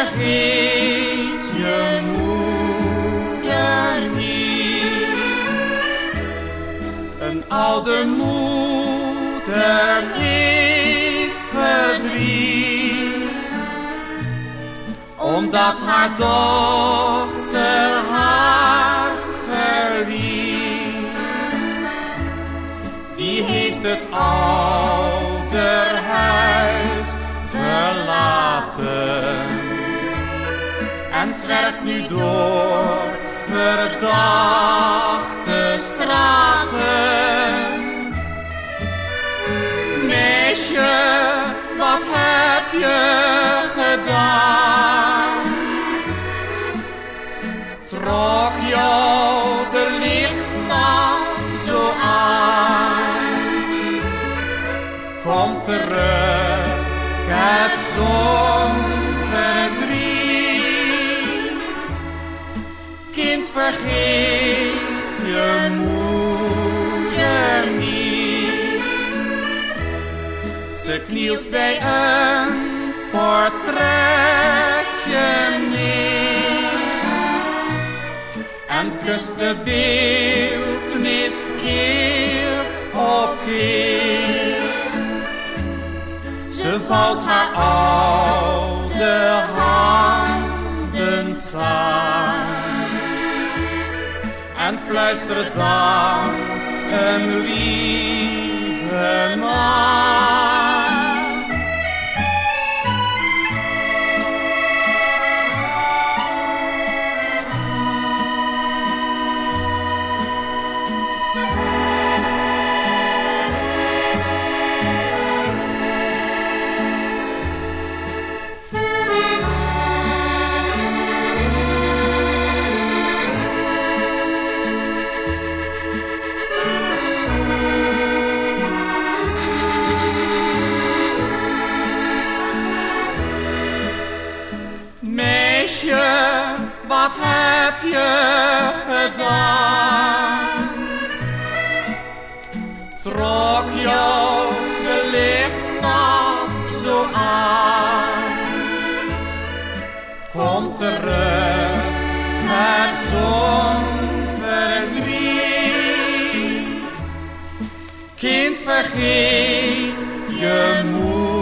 vergeet je moeder niet. Een oude moeder heeft verdriet, omdat haar dochter haar verliet. Die heeft het ouderhuis verlaten en zwerft nu door verdachte straten. Meisje, wat heb je gedaan? Trok jou de lichtstad zo aan? Kom terug, ik heb zo'n verdriet. Kind, vergeet je moeder niet. Ze knielt bij een portretje neer en kust de beeltenis keer op keer. Ze valt haar oude handen samen en fluistert dan een lieve naam. Meisje, wat heb je gedaan? Trok jou de lichtstad zo aan? Kom terug, het zo'n verdriet. Kind, vergeet je moeder.